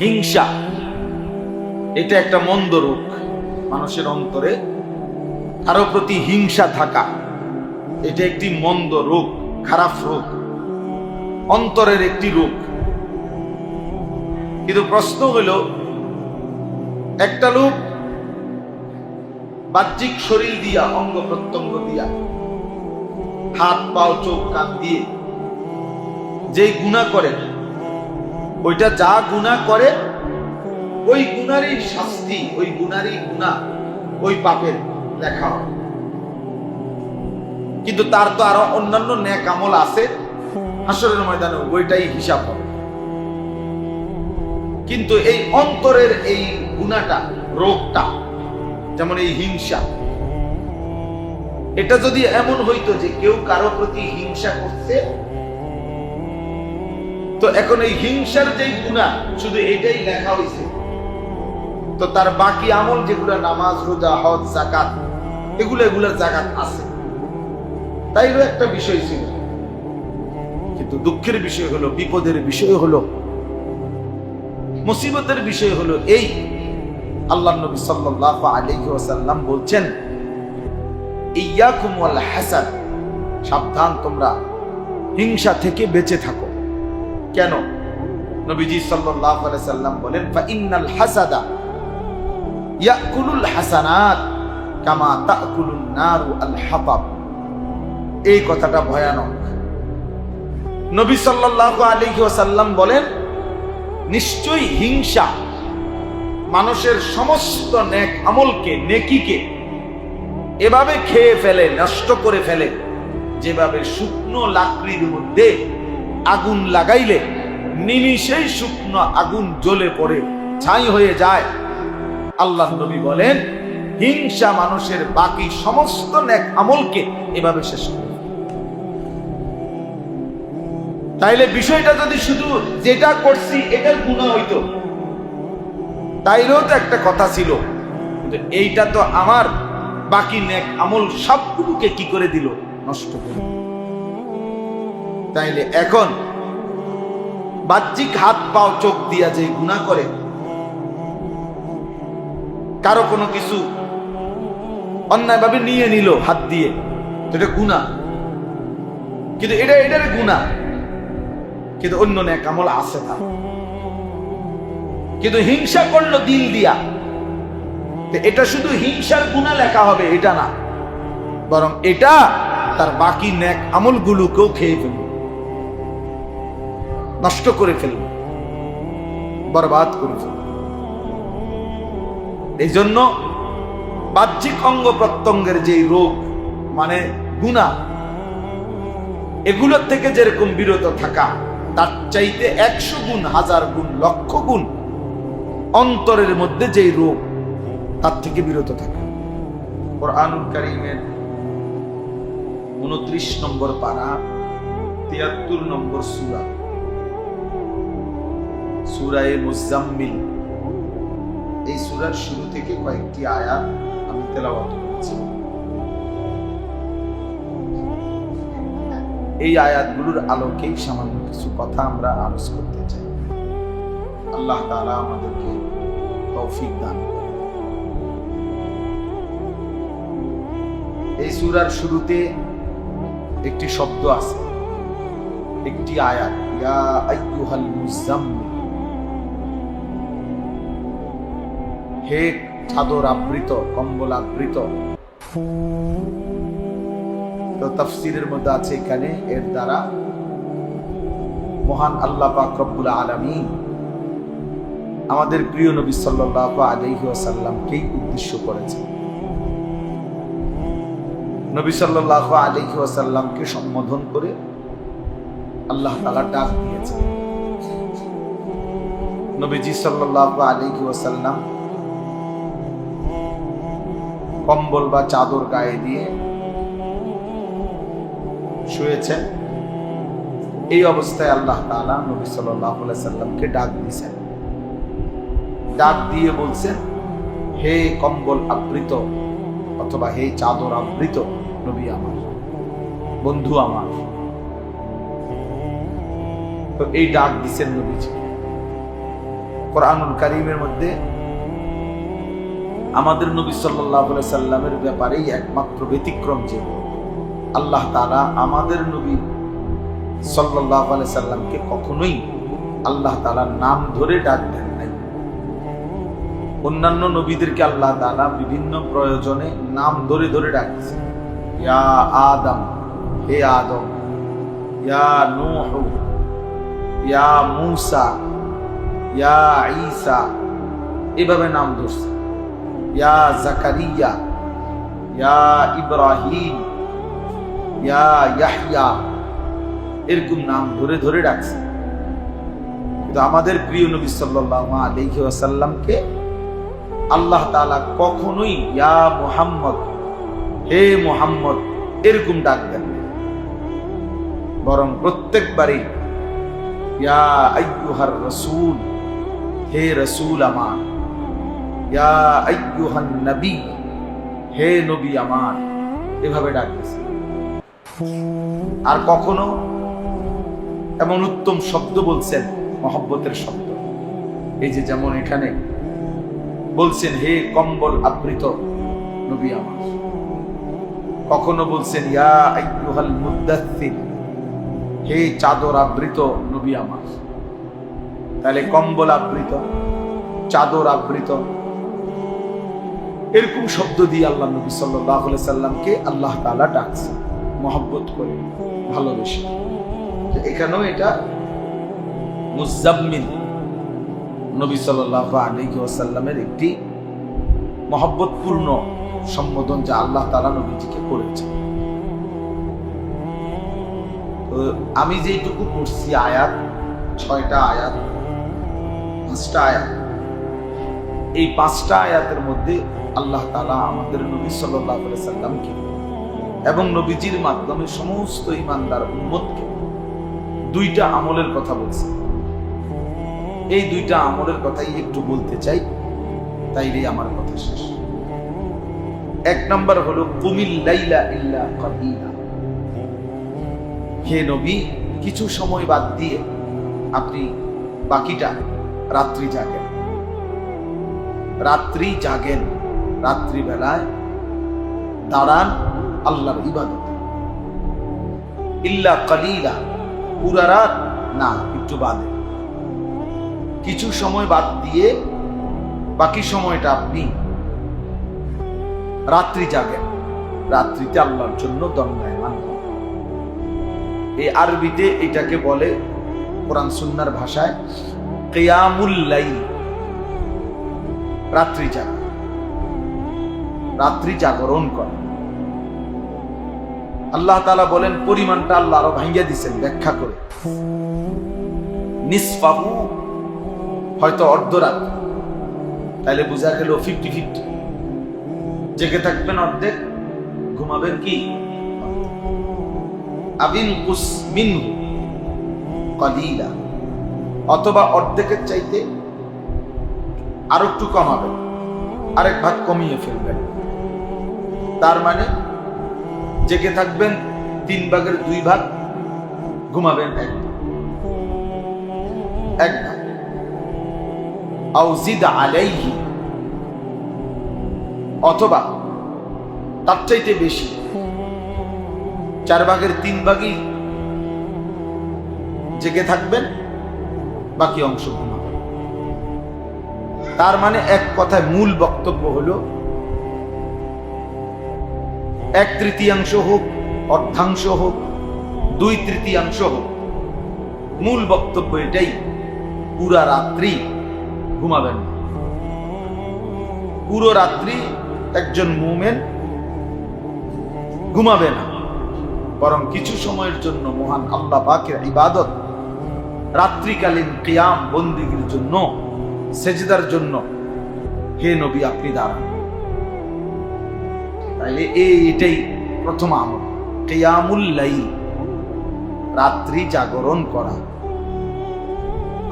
হিংসা এটা একটা মন্দ রোগ। মানুষের অন্তরে কারো প্রতি হিংসা থাকা এটা একটি মন্দ রোগ, খারাপ রোগ, অন্তরের একটি রোগ। কিন্তু প্রশ্ন হলো, একটা লোক বাহ্যিক শরীর দিয়া, অঙ্গ প্রত্যঙ্গ দিয়া, হাত পাও চোখ কান দিয়ে যে গুনাহ করে, ওইটা যা গুনাহ করে ওই গুনারই শাস্তি, ওই গুনারই গুনাহ, ওই পাপের লেখা হয়। কিন্তু তার তো আরো অন্যান্য নেক আমল আছে, হাসরের ময়দানে ওইটাই হিসাব হবে। কিন্তু এই অন্তরের এই গুনাহটা, রোগটা, যেমন এই হিংসা, এটা যদি এমন হইতো যে কেউ কারো প্রতি হিংসা করছে, তো এখন এই হিংসার যে গুনাহ শুধু এটাই লেখা হয়েছে, তো তার বাকি আমল যেগুলো নামাজ, রোজা, হজ, যাকাত, এগুলোর যাকাত আছে, তাইরও একটা বিষয় ছিল। কিন্তু দুঃখের বিষয় হলো, বিপদের বিষয় হলো, মুসিবতের বিষয় হলো এই, আল্লাহর নবী সাল্লাল্লাহু আলাইহি ওয়াসাল্লাম বলছেন, ইয়াকুম ওয়াল হাসাদ, সাবধান তোমরা হিংসা থেকে বেঁচে থাকো। কেন? নবীজি সাল্লাল্লাহু আলাইহি ওয়াসাল্লাম বলেন, ফা ইন্নাল হাসাদা ইয়াকুলুল হাসানাত কামা তাকুলুন নারু আল হাতাব। এই কথাটা ভয়ানক। নবী সাল্লাল্লাহু আলাইহি ওয়াসাল্লাম বলেন, নিশ্চয়ই হিংসা মানুষের সমস্ত নেক আমলকে, নেকিকে এভাবে খেয়ে ফেলে, নষ্ট করে ফেলে, যেভাবে শুকনো লাকড়ির মধ্যে আগুন লাগাইলে নিমিষেই শুকনো আগুন জ্বলে পড়ে ছাই হয়ে যায়। আল্লাহর নবী বলেন, হিংসা মানুষের বাকি সমস্ত নেক আমলকে এভাবে শেষ করে। তাইলে বিষয়টা যদি শুধু যেটা করছি এটার গুনাহ হইতো, তাইলেও তো একটা কথা ছিল, কিন্তু এইটা তো আমার বাকি নেক আমল সবগুলোকে কি করে দিল? নষ্ট করে। তাইলে এখন বাহ্যিক হাত পাও চোখ দিয়া যে গুনাহ করে, কারো কোনো কিছু অন্যায়ভাবে নিয়ে নিল হাত দিয়ে, তো এটা গুনাহ। কিন্তু এটার গুনাহ, কিন্তু অন্য নেক আমল আছে না। কিন্তু হিংসা করলো দিল দিয়া, এটা শুধু হিংসার গুনাহ লেখা হবে এটা না, বরং এটা তার বাকি নেক আমলগুলোকেও খেয়ে ফেলবে, নষ্ট করে ফেলবে, বরবাদ করে ফেলবে। এই জন্য বাহ্যিক অঙ্গ প্রত্যঙ্গের যে রোগ মানে গুনাহ, এগুলোর থেকে যেরকম বিরত থাকা, তার চাইতে 100 গুণ, 1000 গুণ, লক্ষ গুণ অন্তরের মধ্যে যে রোগ, তার থেকে বিরত থাকা। কুরআনুল কারীমের 29 নম্বর পারা, 73 নম্বর সূরা, সূরায়ে মুজাম্মিল, এই সূরার শুরু থেকে কয়েকটি আয়াত আমি তেলাওয়াত করেছি। এই আয়াতগুলোর আলোকেই সামান্য কিছু কথা আমরা আলোচনা করতে চাই। আল্লাহ তাআলা আমাদেরকে তৌফিক দান করুন। এই সূরার শুরুতে একটি শব্দ আছে, একটি আয়াত, ইয়া আইয়ুহাল মুজাম্মিল, হে চাদর আবৃত, কম্বল আবৃত। তো তাফসীরের মধ্যে আছে এখানে এর দ্বারা মহান আল্লাহ পাক রব্বুল আলামিন আমাদের প্রিয় নবী সাল্লাল্লাহু আলাইহি ওয়াসাল্লামকেই উদ্দেশ্য করেছেন। নবী সাল্লাল্লাহু আলাইহি ওয়াসাল্লামকে সম্বোধন করে আল্লাহ তাআলা ডাক দিয়েছেন। নবীজি সাল্লাল্লাহু আলাইহি ওয়াসাল্লাম কম্বল বা চাদর গায়ে দিয়ে শুয়েছেন। এই অবস্থায় আল্লাহ তাআলা নবী সাল্লাল্লাহু আলাইহি ওয়াসাল্লামকে ডাক দিয়েছেন। ডাক দিয়ে বলছেন, হে কম্বল আবৃত অথবা হে চাদর আবৃত নবী আমার, বন্ধু আমার। তো এই ডাক দিচ্ছেন নবীজি। কোরআনুল কারীমের মধ্যে আমাদের নবী সাল্লাল্লাহু আলাইহি সাল্লামের ব্যাপারেই একমাত্র ব্যতিক্রম যে আল্লাহ তাআলা আমাদের নবী সাল্লাল্লাহু আলাইহি সাল্লামকে কখনোই আল্লাহ তাআলার নাম ধরে ডাক দেন নাই। অন্যান্য নবীদেরকে আল্লাহ তাআলা বিভিন্ন প্রয়োজনে নাম ধরে ধরে ডাকছেন। ইয়া আদম, হে আদম, ইয়া নূহ, ইয়া মূসা, ইয়া ঈসা, এভাবে নাম ধরছে। ইয়া জাকারিয়া, ইয়া ইব্রাহিম, ইয়া ইয়াহইয়া, এরকম নাম ধরে ধরে ডাকছে। কিন্তু আমাদের প্রিয় নবী সাল্লাল্লাহু আলাইহি ওয়াসাল্লামকে আল্লাহ তাআলা কখনোই ইয়া মুহাম্মদ, হে মুহাম্মদ এরকম ডাক দেন, বরং প্রত্যেকবারই ইয়া আইয়ুহার রাসূল, হে রাসূল আমার, ইয়া আইয়ুহান নবী, হে নবী আমার, এভাবে ডাক দিয়েছে। আর কখনো এমন উত্তম শব্দ বলছেন, মহব্বতের শব্দ, এই যে যেমন এখানে বলছেন হে কম্বল আবৃত নবী আমার, কখনো বলছেন ইয়া আইয়ুহাল মুদ্দাথির, হে চাদর আবৃত নবী আমার। তাহলে কম্বল আবৃত, চাদর আবৃত, এরকম শব্দ দিয়ে আল্লাহ নবী সাল্লাল্লাহু আলাইহি সাল্লামকে আল্লাহ তাআলা ডাকছে মহব্বত করে, ভালোবেসে। এখানেও এটা মুজাম্মিল নবী সাল্লাল্লাহু আলাইহি ওয়াসাল্লামের একটি মহব্বতপূর্ণ সম্বোধন যা আল্লাহ তাআলা নবীজিকে করেছেন। আমি যেটুকু পড়ছি আয়াত, 6টা আয়াত, 5টা আয়াত, এই 5টা আয়াতের মধ্যে আল্লাহ তাআলা আমাদের নবী সাল্লাল্লাহু আলাইহি সাল্লামকে এবং নবীজির মাধ্যমে সমস্ত ঈমানদার উম্মতকে 2টা আমলের কথা বলছে। এই 2টা আমলের কথাই একটু বলতে চাই, তাইলেই আমার কথা শেষ। 1 নাম্বার হলো কুমিল লাইলা ইল্লা কালিলা, হে নবী কিছু সময় বাদ দিয়ে আপনি বাকিটা রাত্রি জাগেন, রাত্রি জাগেন, রাত্রি বেলায় দাঁড়ান আল্লাহর ইবাদত। ইল্লা কালিলা, পুরা রাত না, একটু বাদে, কিছু সময় বাদ দিয়ে বাকি সময়টা আপনি রাত্রি জাগেন, রাত্রিতে আল্লাহর জন্য দণ্ডায়মান। এই আরবিতে এটাকে বলে কোরআন সুন্নাহর ভাষায় কিয়ামুল লাইল, রাত্রি জাগা, রাত্রি জাগরণ করা। আল্লাহ তাআলা বলেন পরিমাণটা আল্লাহ আরো ভাঙ্গিয়ে দিচ্ছেন ব্যাখ্যা করে, নিসফাহু, হয়তো অর্ধরাত, তাহলে বোঝা গেল 50-50, জেগে থাকবেন অর্ধেক, ঘুমাবেন কি আবিন কুস মিনহু কালিলা, অথবা অর্ধেকের চাইতে আর একটু কমাবেন, আরেক ভাগ কমিয়ে ফেলবেন। তার মানে জেগে থাকবেন 3 ভাগের 2 ভাগ, ঘুমাবেন 1 ভাগ। আও জিদ আলাইহি, অথবা তার চাইতে বেশি, 4 ভাগের 3 ভাগই জেগে থাকবেন, বাকি অংশ ঘুমাবেন। তার মানে এক কথায় মূল বক্তব্য হলো 1/3 হোক, অর্ধাংশ হোক, 2/3 হোক, মূল বক্তব্য এটাই, পুরা রাত্রি ঘুমাবেন না। পুরো রাত্রি একজন মুমিন ঘুমাবে না, বরং কিছু সময়ের জন্য মহান আল্লাহ পাকের ইবাদত, রাত্রিকালীন কিয়াম বন্দেগীর জন্য, সেজদার জন্য হে নবী আপনি দাঁড়ান। তাইলে এটাই প্রথম আমল, কিয়ামুল লাইল, রাত্রি জাগরণ করা।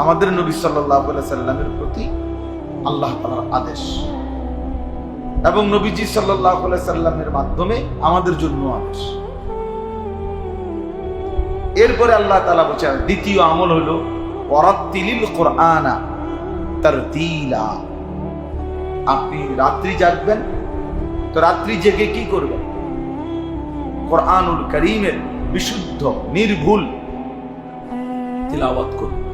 আমাদের নবী সাল্লাল্লাহু আলাইহি সাল্লামের প্রতি আল্লাহ তাআলার আদেশ, এবং নবীজি সাল্লাল্লাহু আলাইহি সাল্লামের মাধ্যমে আমাদের জন্য আদেশ। এরপরে আল্লাহ তাআলা বলেন দ্বিতীয় আমল হলো ওয়ারাত্তিলিল কুরআনা তারতিলা। আপনি রাত্রি জাগবেন, তো রাত্রি জেগে কি করবেন? কোরআনুল কারীমের বিশুদ্ধ নির্ভুল তিলাওয়াত করবেন।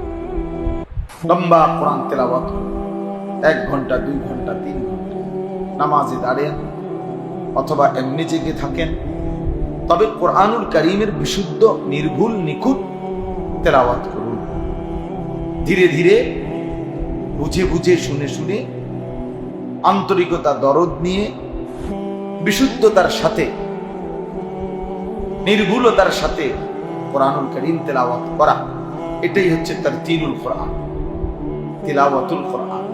লম্বা কোরআন তেলাওয়াত করবেন, 1 ঘন্টা 2 ঘন্টা 3 ঘন্টা নামাজে দাঁড়িয়ে অথবা এমনি জেগে থাকেন, তবে কোরআনুল কারীমের বিশুদ্ধ নির্ভুল নিখুঁত তেলাওয়াত করুন। ধীরে ধীরে বুঝে বুঝে শুনে শুনে আন্তরিকতা দরদ নিয়ে বিশুদ্ধতার সাথে নির্ভুলতার সাথে কোরআনুল কারীম তেলাওয়াত করা, এটাই হচ্ছে তারতিলুল কোরআন, তিলাওয়াতুল কোরআন।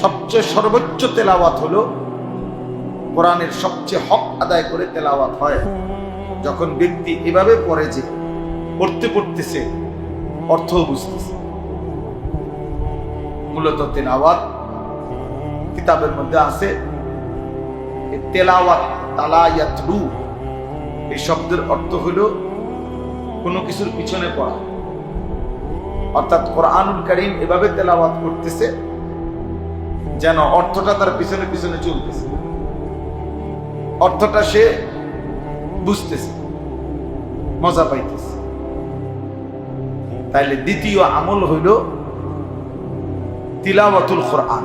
সবচেয়ে সর্বোচ্চ তেলাওয়াত হলো কোরআনের সবচেয়ে হক আদায় করে তেলাওয়াত হয় যখন ব্যক্তি এভাবে পড়ে যে পড়তে পড়তেছে অর্থ বুঝতেছে। মূলত তেলাওয়াত কিতাবের মধ্যে আছে, তেলাওয়াত তালায়াতলু এই শব্দের অর্থ হলো কোনো কিছুর পিছনে পড়া, অর্থাৎ কোরআনুল কারীম এভাবে তেলাওয়াত করতেছে যেন অর্থটা তার পিছনে পিছনে চলতেছে, অর্থটা সে বুঝতেছে, মজা পাইতেছে। তাইলে দ্বিতীয় আমল হইল তিলাওয়াতুল কোরআন,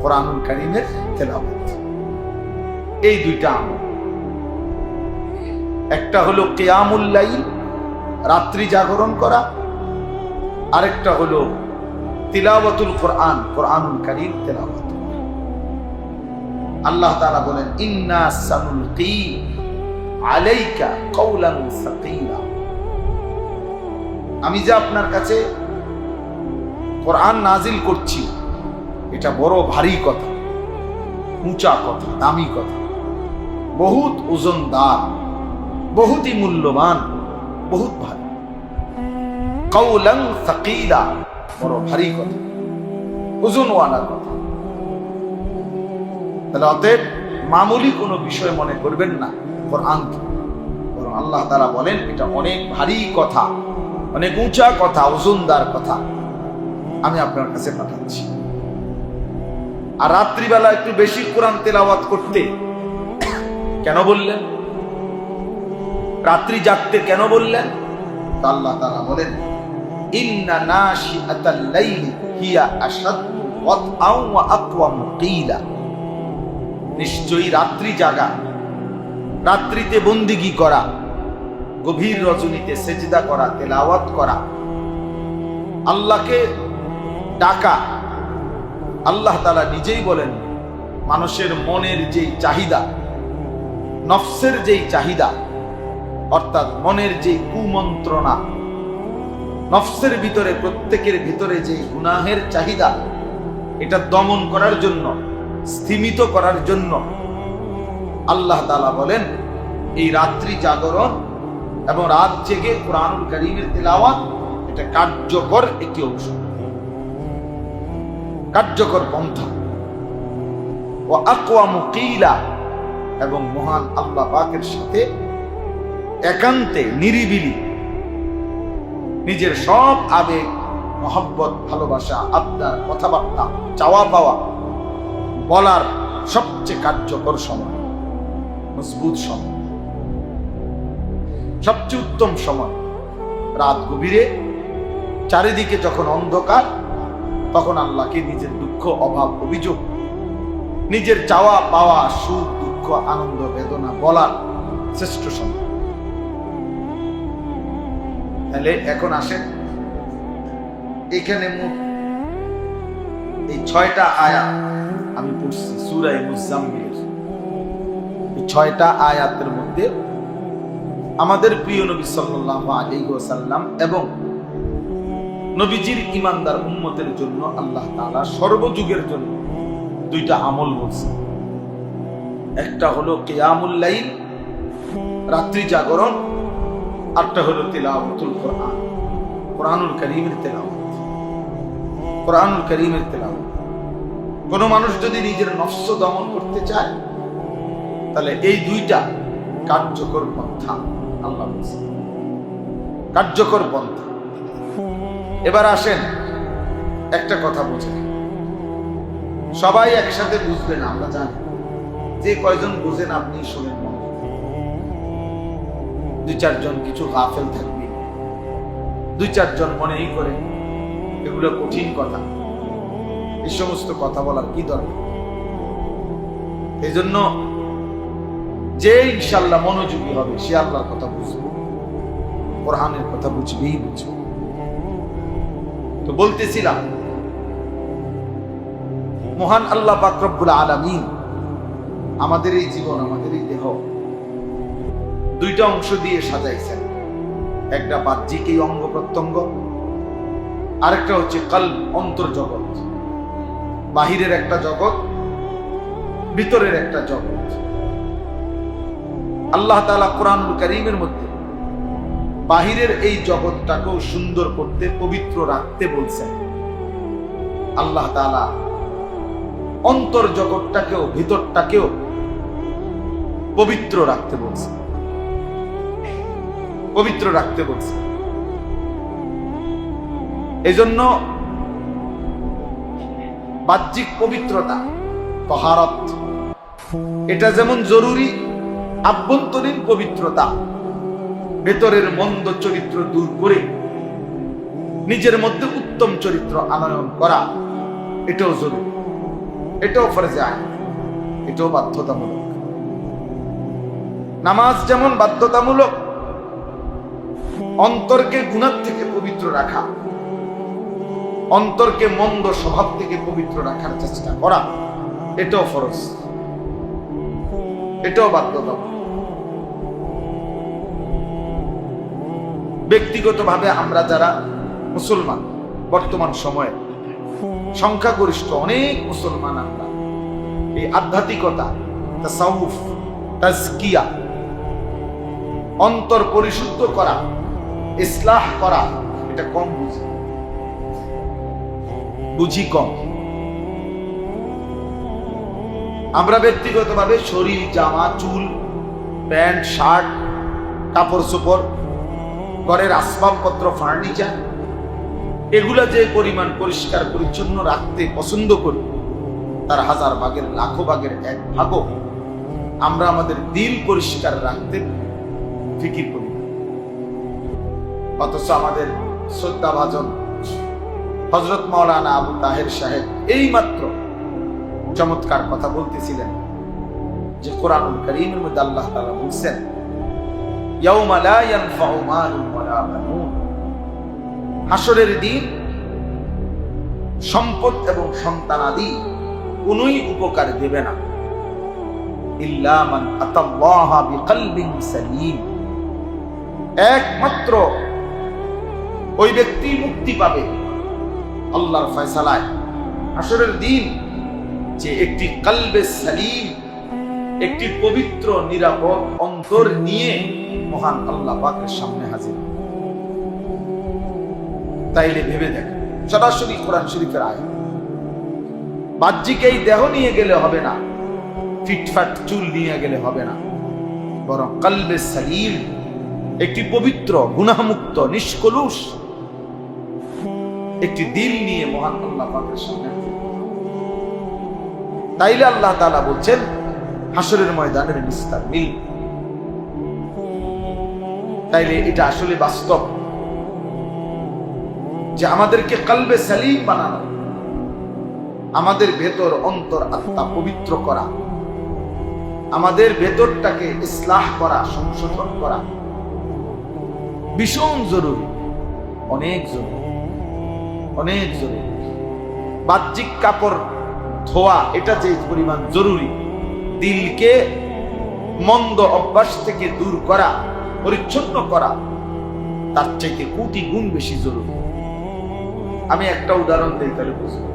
কোরআনুল কারীমের তেলাওয়াত। এই দুইটা আমল, একটা হলো কিয়ামুল লাইল, রাত্রি জাগরণ করা, আরেকটা হলো তিলাওয়াতুল কোরআন, কোরআনুল কারীম তেলাওয়াত। আল্লাহ তাআলা বলেন ইন্না সানুলকি আলাইকা কওলান সাকিলা, আমি যে আপনার কাছে কোরআন নাজিল করছি এটা বড় ভারী কথা, উঁচা কথা, দামি কথা, বহুত ওজনদার, বহুতই মূল্যবান, বহুত ভারী। কওলান সাকিলা, বড় ভারী কথা, ওজনওয়ালা কথা। তাহলে অতএব মামুলি কোনো বিষয় মনে করবেন না কোরআনকে, বরং আল্লাহ তাআলা বলেন এটা অনেক ভারী কথা, অনেক উঁচা কথা, ওজনদার কথা আমি আপনার কাছে পাঠাচ্ছি। আর রাত্রিবেলা একটু বেশি কোরআন তেলাওয়াত করতে কেন বললেন? রাত্রি জাগতে কেন বললেন? আল্লাহ তাআলা বলেন ইন্না নাশিআতাল লাইলি হিয়া আশাদ্দু ওয়াতআন ওয়া আকওয়ামু কিলা, নিশ্চয়ই রাত্রি জাগা, রাত্রিতে বন্দিগি করা, গভীর রজনীতে সেজদা করা, তেলাওয়াত করা, আল্লাহকে ডাকা। আল্লাহ তাআলা নিজেই বলেন মানুষের মনের যেই চাহিদা, নফসের যেই চাহিদা, অর্থাৎ মনের যেই কুমন্ত্রণা, নফসের ভিতরে, প্রত্যেকের ভিতরে যে গুনাহের চাহিদা, এটা দমন করার জন্য, স্থিমিত করার জন্য আল্লাহ তাআলা বলেন এই রাত্রি জাগরণ এবং রাত জেগে কোরআনুল কারীমের তিলাওয়াত এটা কার্যকর একটি ঔষধ, কার্যকর পন্থা। ও আকওয়ামু কিলা, এবং মহান আল্লাহ পাকের সাথে একান্তে নিরিবিলি নিজের সব আবেগ, মহব্বত, ভালোবাসা, আবদার, কথাবার্তা, চাওয়া পাওয়া বলার সবচেয়ে কার্যকর সময়, মজবুত সময়, সবচেয়ে উত্তম সময়। রাত গভীরে চারিদিকে যখন অন্ধকার, তখন আল্লাহকে নিজের দুঃখ, অভাব, অভিযোগ, নিজের চাওয়া পাওয়া, সুখ দুঃখ, আনন্দ বেদনা বলার শ্রেষ্ঠ সময়। তাহলে এখন আসেন, এখানে মোট এই 6টা আয়াত আমি পড়ছি সূরা মুজাম্মিলের। এই 6টা আয়াতের মধ্যে আমাদের প্রিয় নবী সাল্লাল্লাহু আলাইহি ওয়াসাল্লাম এবং নবীজির ঈমানদার উম্মতের জন্য আল্লাহ তাআলা সর্বযুগের জন্য 2টা আমল বলছেন। একটা হলো কিয়ামুল লাইল, রাত্রি জাগরণ, আরটা হলো তিলাওয়াতুল কোরআন, কোরআনুল কারীমের তেলাওয়াত। কোরআনুল কারীমের তেলাওয়াত, কোন মানুষ যদি নিজের নফস দমন করতে চায় তাহলে এই 2টা কার্যকর পন্থা আল্লাহ বলেছেন, কার্যকর পন্থা। এবার আসেন একটা কথা বুঝে, সবাই একসাথে বুঝবেন আমরা জানি, যে কয়জন বুঝেন আপনি শোনেন, দুই চারজন কিছু গাফেল থাকবে, দুই চারজন মনেই করে এগুলো কঠিন কথা, এই সমস্ত কথা বলার কি দরকার? এই জন্য যে ইনশাল্লাহ মনোযোগী হবে সে আল্লাহর কথা বুঝবে, কোরআনের কথা বুঝবেই বুঝবে। তো বলতেছিলাম, মহান আল্লাহ পাক রব্বুল আলামিন আমাদের এই জীবন, আমাদের এই দেহ দুইটা অংশ দিয়ে সাজাইছেন। একটা বাহ্যিক এই অঙ্গ প্রত্যঙ্গ, আরেকটা হচ্ছে কলব, অন্তর্জগৎ। বাহিরের একটা জগৎ, ভিতরের একটা জগৎ। আল্লাহ তাআলা কোরআনুল কারীমের মধ্যে বাহিরের এই জগৎটাকেও সুন্দর করতে, পবিত্র রাখতে বলছেন। আল্লাহ তাআলা অন্তর জগৎটাকেও, ভিতরটাকেও পবিত্র রাখতে বলছেন, পবিত্র রাখতে বলছেন। এজন্য বাহ্যিক পবিত্রতা, তাহারাত, এটা যেমন জরুরি, আভ্যন্তরীণ পবিত্রতা, ভেতরের মন্দ চরিত্র দূর করে নিজের মধ্যে উত্তম চরিত্র আনয়ন করা, এটাও জরুরি, এটাও ফরজে আইন, এটাও বাধ্যতামূলক। নামাজ যেমন বাধ্যতামূলক, অন্তরকে গুনাহ থেকে পবিত্র রাখা, অন্তরকে মন্দ স্বভাব থেকে পবিত্র রাখার চেষ্টা করা, এটাও ফরজ, এটাও বাধ্যতামূলক। ব্যক্তিগতভাবে আমরা যারা মুসলমান, বর্তমান সময়ে সংখ্যাগরিষ্ঠ অনেক মুসলমান, আমরা এই আধ্যাত্মিকতা, তাসাউফ, তাজকিয়া, অন্তর পরিশুদ্ধ করা, ইসলাহ করা, এটা কম বুঝি কম। আমরা ব্যক্তিগতভাবে শরীর, জামা, চুল, প্যান্ট, শার্ট, কাপড় চোপড়, ঘরের আসবাবপত্র, ফার্নিচার, এগুলা যে পরিমাণ পরিষ্কার পরিচ্ছন্ন রাখতে পছন্দ করি, তার হাজার ভাগের, লাখো ভাগের এক ভাগও আমরা আমাদের দিল পরিষ্কার রাখতে ফিকির করি। অথচ আমাদের শ্রদ্ধাভাজন হযরত মাওলানা আবু তাহের সাহেব এই মাত্র চমৎকার কথা বলতেছিলেন যে কোরআনুল কারীমের মধ্যে আল্লাহ তাআলা বলছেন, ইয়াউমা লা ইয়ানফাউ মালুন ওয়ালা বানুন, হাসরের দিন সম্পদ এবং সন্তানাদি কোনই উপকার দেবে না, ইল্লা মান আতাল্লাহা বিকলবিন সালিম, একমাত্র ওই ব্যক্তি মুক্তি পাবে আল্লাহর ফয়সালায় হাসরের দিন, যে একটি কলবে সালিম, একটি পবিত্র নিরাপদ অন্তর নিয়ে মহান আল্লাহ পাকের সামনে হাজির। তাইলে ভেবে দেখ, সরাসরি কোরআন শরীফের আয়াত। বাহ্যিক এই দেহ নিয়ে গেলে হবে না, ফিটফাট চুল নিয়ে গেলে হবে না, বরং কলবে সালিম, একটি পবিত্র, গুনাহমুক্ত, নিষ্কলুষ একটি দিল নিয়ে মহান আল্লাহ পাকের সামনে। তাইলে আল্লাহ তাআলা বলছেন হাসরের ময়দানের বিস্তার মিল। তাইলে এটা আসলে বাস্তব যে আমাদেরকে কলবে সালিম বানানো, আমাদের ভেতর, অন্তর, আত্মা পবিত্র করা, আমাদের ভেতরটাকে ইসলাহ করা, সংশোধন করা ভীষণ জরুরি, অনেক জরুরি, অনেক জরুরি। বাহ্যিক কাপড় ধোয়া এটা যে পরিমাণ জরুরি, দিলকে মন্দ অভ্যাস থেকে দূর করা, পরিচ্ছন্ন করা, তার চাইতে কোটি গুণ বেশি জরুরি। আমি একটা উদাহরণ দিই তাহলে বুঝবেন।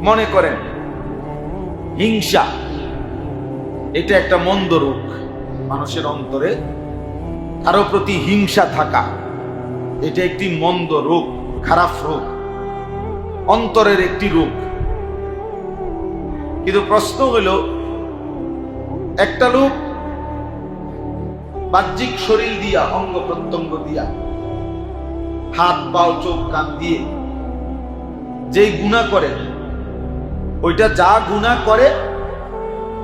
মনে করেন হিংসা, এটা একটা মন্দ রোগ। মানুষের অন্তরে কারো প্রতি হিংসা থাকা, এটা একটি মন্দ রোগ, খারাপ রোগ, অন্তরের একটি রোগ। কিন্তু প্রশ্ন হলো, একটা লোক বাহ্যিক শরীর দিয়া, অঙ্গ প্রত্যঙ্গ দিয়া হাত পাও চোখ কান দিয়ে যেই গুনাহ করে, ওইটা যা গুনাহ করে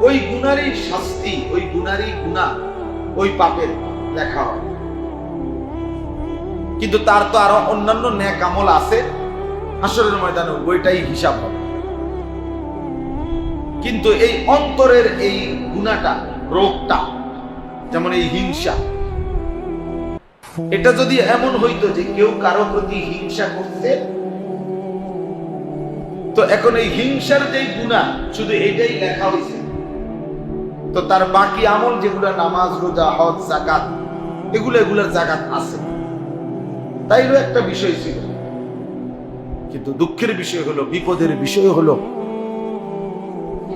ওই গুনারই শাস্তি, ওই গুনারই গুনাহ, ওই পাপের লেখা হয়। কিন্তু তার তো আরো অন্যান্য নেক আমল আছে, হাসরের ময়দানে ওইটাই হিসাব হবে। কিন্তু এই অন্তরের এই গুনাহটা, রোগটা, যেমন এই হিংসা, এটা যদি এমন হইতো যে কেউ কারো প্রতি হিংসা করছে, তো এখন এই হিংসার যে গুনাহ শুধু এটাই লেখা হয়েছে, তো তার বাকি আমল যেগুলো নামাজ, রোজা, হজ, যাকাত, এগুলোর যাকাত আছে, তাইরও একটা বিষয় ছিল। কিন্তু দুঃখের বিষয় হলো, বিপদের বিষয় হলো,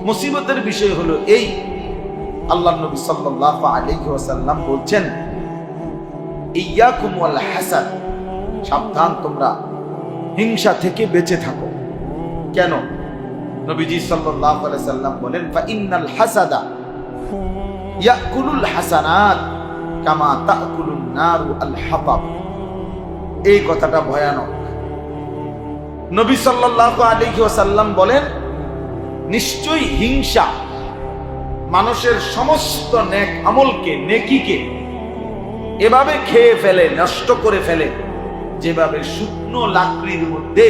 মুসিবতের বিষয় হলো এই, আল্লাহর নবী সাল্লাল্লাহু আলাইহি ওয়াসাল্লাম বলছেন, ইয়াকুম ওয়াল হাসাদ, সাবধান তোমরা হিংসা থেকে বেঁচে থাকো। কেন? নবীজি সাল্লাল্লাহু আলাইহি ওয়াসাল্লাম বলেন, ফা ইন্নাল হাসাদা ইয়াকুলুল হাসানাত কামা তাকুলুন নারু আল হাতাব। এই কথাটা ভয়ানক। নবী সাল্লাল্লাহু আলাইহি ওয়াসাল্লাম বলেন, নিশ্চয়ই হিংসা মানুষের সমস্ত নেক আমলকে, নেকিকে এভাবে খেয়ে ফেলে, নষ্ট করে ফেলে, যেভাবে শুকনো লাকড়ির মধ্যে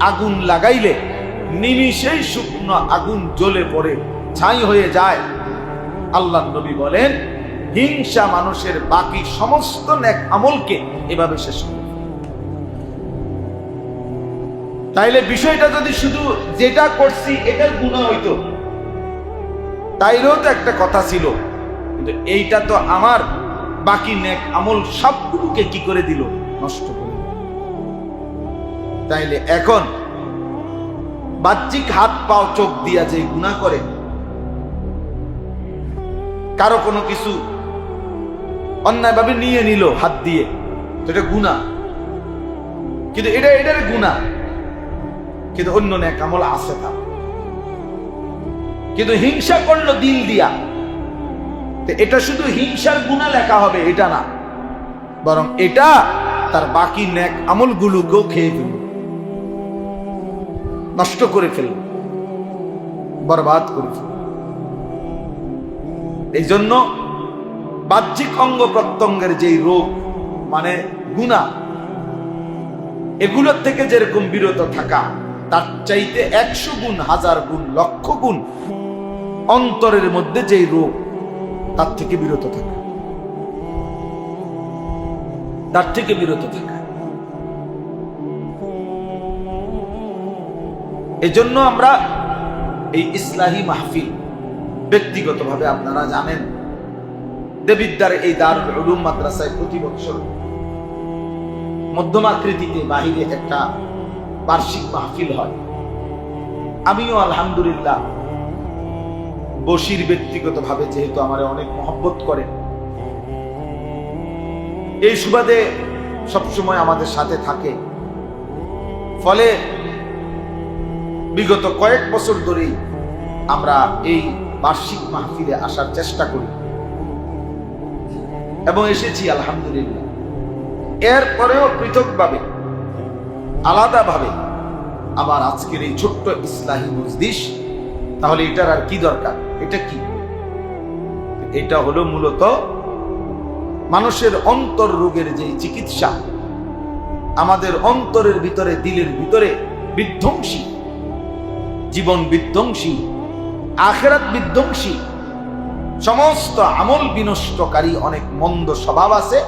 আগুন লাগাইলে নিমিষেই শুকনো আগুন জ্বলে পড়ে ছাই হয়ে যায়। আল্লাহর নবী বলেন, হিংসা মানুষের বাকি সমস্ত নেক আমলকে এভাবে শেষ করে। তাইলে বিষয়টা যদি শুধু যেটা করছি এটার গুনাহ হইতো, তাইলেও তো একটা কথা ছিল, কিন্তু এইটা তো আমার বাকি নেক আমল সবগুলোকে কি করে দিল? নষ্ট করে দিল। তাইলে এখন বাহ্যিক হাত পাও চোখ দিয়া যে গুনাহ করে, কারো কোনো কিছু অন্যায়ভাবে নিয়ে নিল হাত দিয়ে, তো এটা গুনাহ, কিন্তু এটার গুনাহ, কিন্তু অন্য নেক আমল আছে তার। কিন্তু হিংসা করলো দিল দিয়া, তো এটা শুধু হিংসার গুনাহ লেখা হবে এটা না, বরং এটা তার বাকি নেক আমলগুলোকেও খেয়ে ফেলল, নষ্ট করে ফেলল, বরবাদ করে ফেলল। এই জন্য বাহ্যিক অঙ্গ প্রত্যঙ্গের যেই রোগ মানে গুনাহ, এগুলোর থেকে যেরকম বিরত থাকা, তার চাইতে 100 গুণ, 1000 গুণ, লক্ষ গুণ অন্তরের মধ্যে যেই রোগ, তার থেকে বিরত থাকা, তার থেকে বিরত থাকা। এজন্য আমরা এই ইসলাহি মাহফিল, ব্যক্তিগতভাবে আপনারা জানেন, দেবিদ্দার এই দারুল উলুম মাদ্রাসায় প্রতি বছর মধ্যম আকৃতিতে বাহিরে একটা বার্ষিক মাহফিল হয়। আমিও আলহামদুলিল্লাহ বশির ব্যক্তিগতভাবে যেহেতু আমার অনেক মহব্বত করে, এই সুবাদে সবসময় আমাদের সাথে থাকে, ফলে বিগত কয়েক বছর ধরেই আমরা এই বার্ষিক মাহফিলে আসার চেষ্টা করি এবং এসেছি আলহামদুলিল্লাহ। এরপরেও পৃথকভাবে, আলাদাভাবে আবার আজকের এই ছোট্ট ইসলাহি মজলিস, তাহলে এটার আর কি দরকার? এটা কি? এটা হলো মূলত মানুষের অন্তর রোগের যে চিকিৎসা, আমাদের অন্তরের ভিতরে, দিলের ভিতরে বিধ্বংসী, জীবন বিধ্বংসী, আখিরাত বিধ্বংসী, সমস্ত আমল বিনষ্টকারী অনেক মন্দ স্বভাব আছে।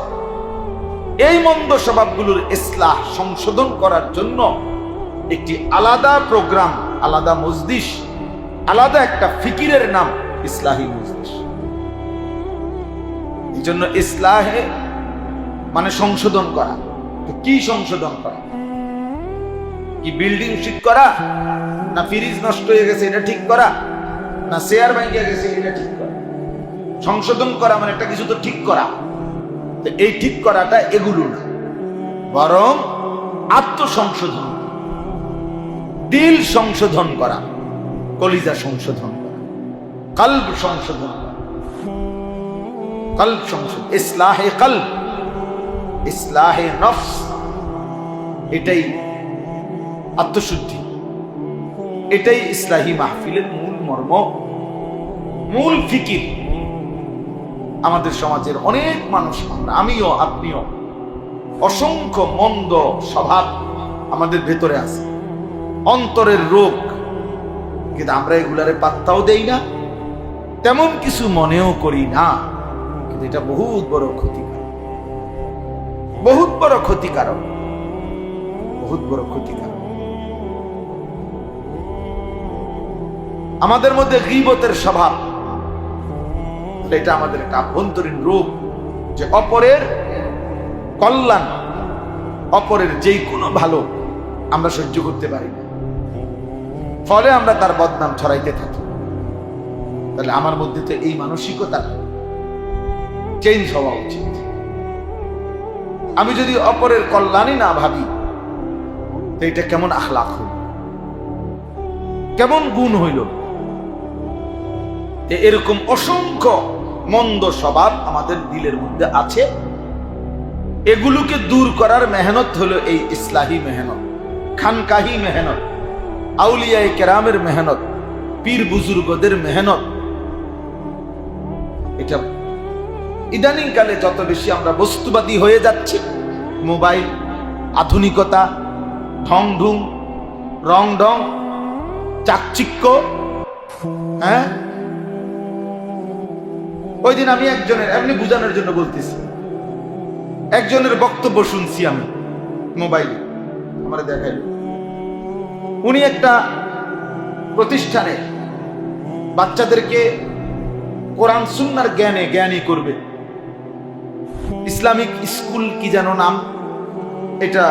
এই মন্দ স্বভাবগুলোর ইসলাহ, সংশোধন করার জন্য একটি আলাদা প্রোগ্রাম, আলাদা মজলিস, আলাদা একটা ফিকিরের নাম ইসলাহি মজলিস। এই জন্য ইসলাহে মানে সংশোধন করা। কি সংশোধন করা? কি বিল্ডিং ঠিক করা, না ফ্রিজ নষ্ট হয়ে গেছে এটা ঠিক করা, না চেয়ার ভাঙিয়া গেছে এটা ঠিক করা? সংশোধন করা মানে একটা কিছু তো ঠিক করা। তো এই ঠিক করাটা এগুলো না, বরং আত্মসংশোধন, দিল সংশোধন করা, কলিজা সংশোধন করা, কলব সংশোধন করা, কলব সংশোধন, ইসলাহে কলব, ইসলাহে নফস, এটাই আত্মশুদ্ধি, এটাই ইসলাহি মাহফিলের মূল মর্ম, মূল ফিকির। আমাদের সমাজের অনেক মানুষ, আমিও আপনিও, অসংখ্য মন্দ স্বভাব আমাদের ভেতরে আছে, অন্তরের রোগ, কিন্তু আমরা এগুলারে পাত্তাও দেই না, তেমন কিছু মনেও করি না। কিন্তু এটা বহুত বড় ক্ষতিকারক, বহুত বড় ক্ষতিকারক, বহুত বড় ক্ষতিকারক। আমাদের মধ্যে গীবতের স্বভাব, এটা আমাদের একটা আভ্যন্তরীণ রোগ, যে অপরের কল্যাণ, অপরের যেই কোনো ভালো আমরা সহ্য করতে পারি না, ফলে আমরা তার বদনাম ছড়াইতে থাকি। তাহলে আমার মধ্যে তো এই মানসিকতা চেঞ্জ হওয়া উচিত। আমি যদি অপরের কল্যাণই না ভাবি, তো এটা কেমন আখলাক হইল, কেমন গুণ হইল? এরকম অসংখ্য মন্দ স্বভাব আমাদের দিলের মধ্যে আছে। এগুলোকে দূর করার মেহনত হলো এই ইসলাহি মেহনত, খানকাহি মেহনত, আউলিয়ায়ে কেরামের মেহনত, পীর বুজুর্গদের মেহনত। এটা ইদানিং কালে যত বেশি আমরা বস্তুবাদী হয়ে যাচ্ছি, মোবাইল, আধুনিকতা, ঢং ঢুং, রং ঢং, চাকচিক্য, হ্যাঁ। ওই দিন আমি একজনের, এমনি বুঝানোর জন্য বলতেছি, একজনের বক্তব্য শুনছি আমি মোবাইলে, আমার দেখাইল। উনি একটা প্রতিষ্ঠানে বাচ্চাদেরকে কোরআন সুন্নাহর জ্ঞানী করবে, ইসলামিক স্কুল কি যেন নাম, এটা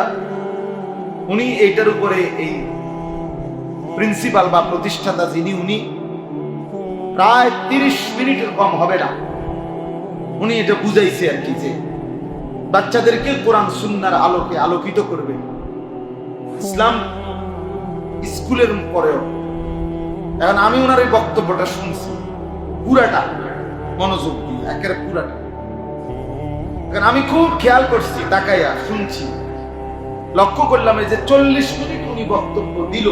উনি এইটার উপরে, এই প্রিন্সিপাল বা প্রতিষ্ঠাতা যিনি, উনি প্রায় 30 মিনিটের কম হবে না, উনি এটা বুঝাইছে আর কি, যে বাচ্চাদেরকে কোরআন সুন্নাহর আলোকে আলোকিত করবে ইসলাম স্কুলের পরেও। এখন আমি ওনার এই বক্তব্যটা শুনছি পুরাটা, মনোযোগ দিয়ে একেবারে পুরাটা। এখন আমি খুব খেয়াল করছি, তাকাইয়া শুনছি, লক্ষ্য করলাম এই যে 40 মিনিট উনি বক্তব্য দিল,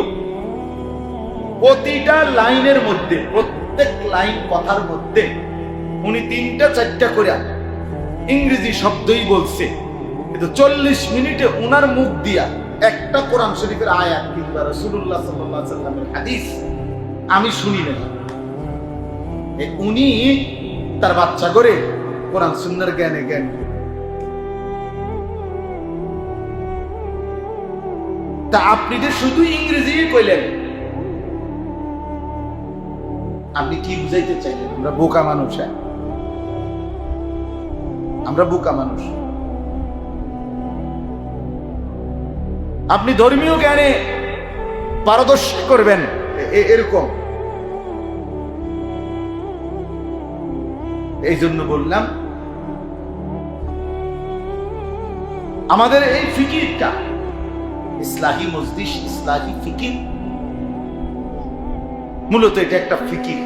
প্রতিটা লাইনের মধ্যে, প্রত্যেক লাইন কথার মধ্যে উনি 3টা-4টা করে ইংরেজি শব্দই বলছে। কিন্তু 40 মিনিটে উনার মুখ দিয়া একটা কোরআন শরীফের আয়াত কিংবা রাসূলুল্লাহ সাল্লাল্লাহু আলাইহি সাল্লামের হাদিস আমি শুনি না। উনি তার বাচ্চা করে কোরআন সুন্নাহর জ্ঞান। তা আপনি যে শুধু ইংরেজি কইলেন, আপনি কি বুঝাইতে চাইলেন? আমরা বোকা মানুষ, আমরা বোকা মানুষ। আপনি ধর্মীয় জ্ঞানে পারদর্শী করবেন এরকম। এই জন্য বললাম, আমাদের এই ফিকিরটা, ইসলাহি মজলিস, ইসলাহি ফিকির, মূলত এটা একটা ফিকির,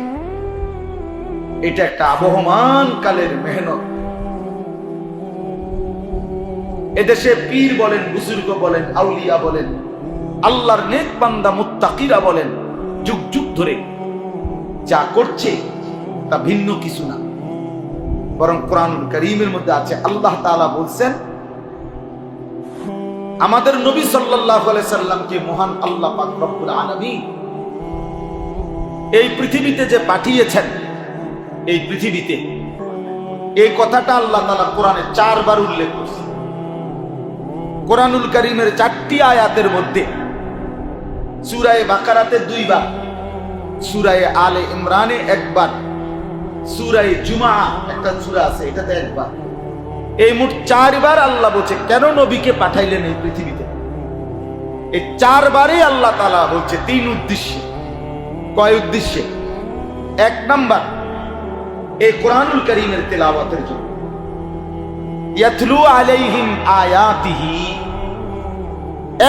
এটা একটা আবহমান কালের মেহনত। এদেশে পীর বলেন, বুজুর্গ বলেন, আউলিয়া বলেন, আল্লাহর নেক বান্দা মুত্তাকিরা বলেন, যুগ যুগ ধরে যা করছে তা ভিন্ন কিছু না, বরং কোরআনুল কারীমের মধ্যে আছে। আল্লাহ তাআলা বলছেন, আমাদের নবী সাল্লাল্লাহু আলাইহি সাল্লামকে মহান আল্লাহ পাক রব্বুল আলামিন এই পৃথিবীতে যে পাঠিয়েছেন, এই পৃথিবীতে, এই কথাটা আল্লাহ তাআলা কোরআনে 4 বার উল্লেখ করেছেন। কোরআনুল কারীমের 4টি আয়াতের মধ্যে সূরা বাকারাতে 2 বার, সূরা আলে ইমরানে 1 বার, সূরা জুমআ একটা সূরা আছে এটাতে 1 বার, এই মোট 4 বার আল্লাহ বলছে কেন নবীকে পাঠাইলেন এই পৃথিবীতে। এই 4 বারই আল্লাহ তাআলা বলছে 3 উদ্দেশ্যে। কয় উদ্দেশ্যে? 1 নাম্বার, এই কোরআনুল কারীমের তেলাওয়াতের জন্য, ইয়াতলু আলাইহিম আয়াতিহি।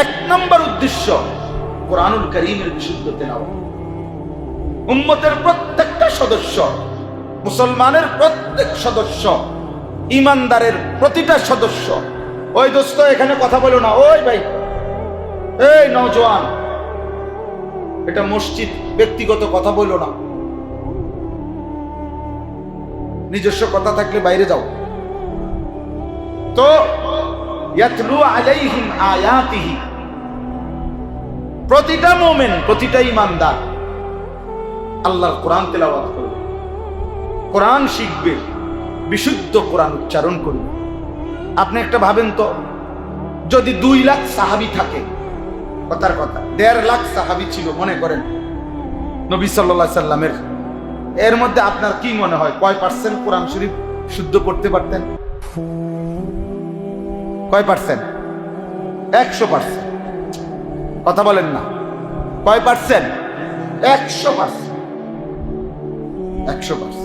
1 নাম্বার উদ্দেশ্য কোরআনুল কারীমের বিশুদ্ধ তেলাওয়াত। উম্মতের প্রত্যেকটা সদস্য, মুসলমানের প্রত্যেক সদস্য, ইমানদারের প্রতিটা সদস্য, ওই দোস্ত এখানে কথা বলো না, ওই ভাই এই নওজোয়ান, এটা মসজিদ, ব্যক্তিগত কথা বললো না, নিজস্ব কথা থাকলে বাইরে যাও। তো ইয়াতলু আলাইহিম আয়াতিহি, প্রতিটা মুমিন, প্রতিটা ঈমানদার আল্লাহর কোরআন তেলাওয়াত করবে, কোরআন শিখবে, বিশুদ্ধ কোরআন উচ্চারণ করবে। আপনি একটা ভাবেন তো, যদি 2 লাখ সাহাবী থাকে, কথার কথা 1.5 লাখ সাহাবী ছিল মনে করেন নবী সাল্লাল্লাহু আলাইহি সাল্লামের, এর মধ্যে আপনার কি মনে হয় কয় পার্সেন্ট কোরআন শরীফ শুদ্ধ করতে পারতেন? কয় পার্সেন্ট? 100%। কথা বলেন না, কয় পার্সেন্ট? 100%। 100%।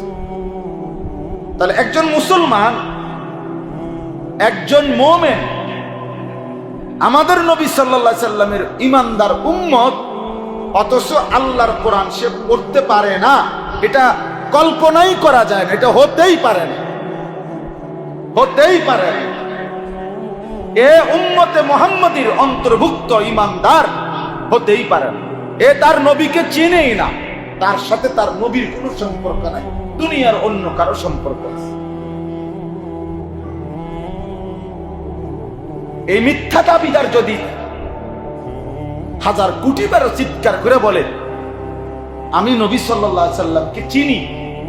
তাহলে একজন মুসলমান, একজন মুমিন, আমাদের নবী সাল্লাল্লাহু আলাইহি সাল্লামের ঈমানদার উম্মত, অথচ আল্লাহর কোরআন সে পড়তে পারে না, এটা কল্পনাই করা যায় না, এটা হতেই পারে না, হতেই পারে না। এ উম্মতে মুহাম্মাদীর অন্তর্ভুক্ত ঈমানদার হতেই পারে না। এ তার নবীকে চিনেই না, তার সাথে তার নবীর কোনো সম্পর্ক নাই, দুনিয়ার অন্য কারো সম্পর্ক আছে। এই মিথ্যা দাবিদার যদি 1000 কোটি বার চিৎকার করে বলে আমি নবী সাল্লাল্লাহু আলাইহি সাল্লামকে চিনি,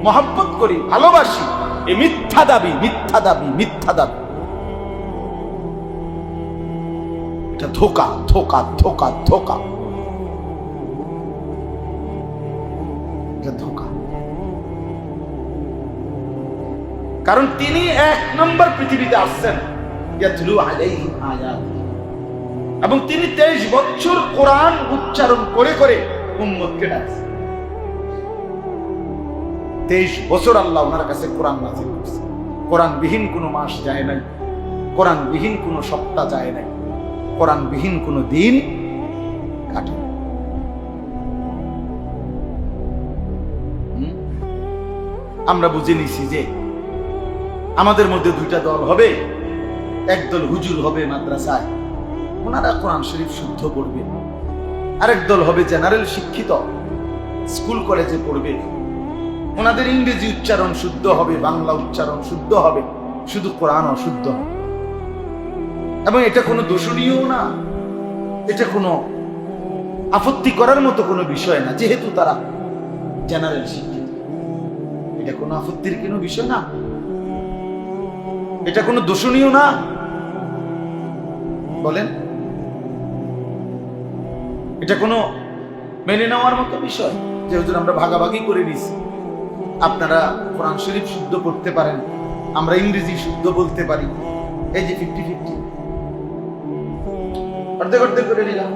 মহব্বত করি, ভালোবাসি, এই মিথ্যা দাবি, মিথ্যা দাবি, মিথ্যা দাবি, এটা ধোঁকা, ধোঁকা, ধোঁকা, ধোঁকা, এটা ধোঁকা। কারণ তিনি 1 নম্বর পৃথিবীতে আসছেন ইয়াতলু আলাইহিম আয়াতিহি, এবং তিনি 23 বছর কোরআন উচ্চারণ করে করে উম্মতকে ডাকছেন। 23 বছর আল্লাহ ওনার কাছে কোরআন নাযিল করছে। কোরআনবিহীন কোনো মাস যায় নাই, কোরআনবিহীন কোনো সপ্তাহ যায় নাই, কোরআনবিহীন কোনো দিন কাটে নাই। আমরা বুঝে নিছি যে আমাদের মধ্যে 2টা দল হবে, একদল হুজুর হবে মাদ্রাসায়, ওনারা কোরআন শরীফ শুদ্ধ পড়বে, আরেক দল হবে জেনারেল শিক্ষিত, স্কুল কলেজে পড়বে, ওনাদের ইংরেজি উচ্চারণ শুদ্ধ হবে, বাংলা উচ্চারণ শুদ্ধ হবে, শুধু কোরআন অশুদ্ধ হবে। এবং এটা কোনো দোষণীয় না, এটা কোনো আপত্তি করার মতো কোনো বিষয় না, যেহেতু তারা জেনারেল শিক্ষিত, এটা কোনো আপত্তির কোনো বিষয় না, এটা কোনো দোষণীয় না। বলেন, এটা কোনো মেনে নেওয়ার মতো বিষয় যে হুজুর আমরা ভাগাভাগি করে নিছি, আপনারা কোরআন শরীফ শুদ্ধ করতে পারেন, আমরা ইংরেজি শুদ্ধ বলতে পারি, এই যে 50-50 অর্ধেক অর্ধেক করে নিলাম,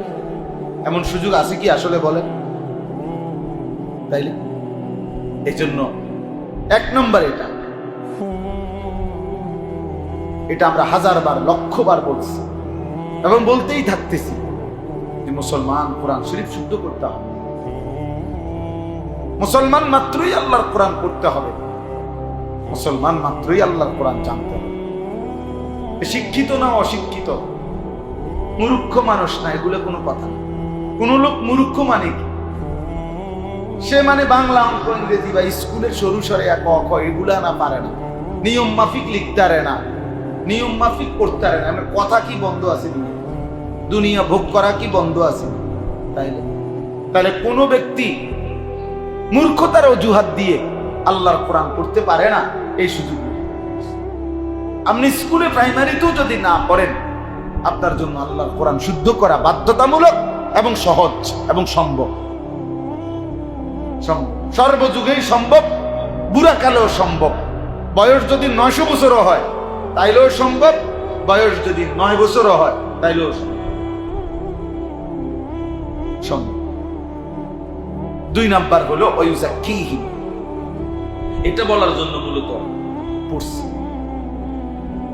এমন সুযোগ আছে কি আসলে? বলেন তাইলে এই জন্য 1 নম্বর এটা আমরা 1000 বার, 1,000,000 বার বলছি এবং বলতেই থাকতেছি যে মুসলমান কোরআন শরীফ শুদ্ধ করতে হবে, মুসলমান মাত্রই আল্লাহর কোরআন পড়তে হবে, মুসলমান মাত্রই আল্লাহর কোরআন জানতে হবে। শিক্ষিত না অশিক্ষিত, মূর্খ মানুষ না, এগুলো কোনো কথা না। কোন লোক মূর্খ মানে কি? সে মানে বাংলা, অঙ্ক, ইংরেজি বা স্কুলের সরু সরে ক খ এগুলা না পারে না, নিয়ম মাফিক লিখতে পারে না, নিয়ম মাফিক করতে পারে না। কথা কি বন্ধ আছে? দুনিয়া ভোগ করা কি বন্ধ আছে? তাহলে কোন ব্যক্তি মূর্খতার অজুহাত দিয়ে আল্লাহর কোরআন পড়তে পারে না, এই সুযোগ। আপনি স্কুলে প্রাইমারিতেও যদি না পড়েন, আপনার জন্য আল্লাহর কোরআন শুদ্ধ করা বাধ্যতামূলক এবং সহজ এবং সম্ভব, সর্বযুগেই সম্ভব, বুড়াকালেও সম্ভব। বয়স যদি 900 বছরও হয় তাইলেও সম্ভব, বয়স যদি 9 বছরও হয় তাইলেও সম্ভব। 2 নাম্বার হলো ওয়ায়ুযাক্কিহিম, এটা বলার জন্য মূলত পড়ছি।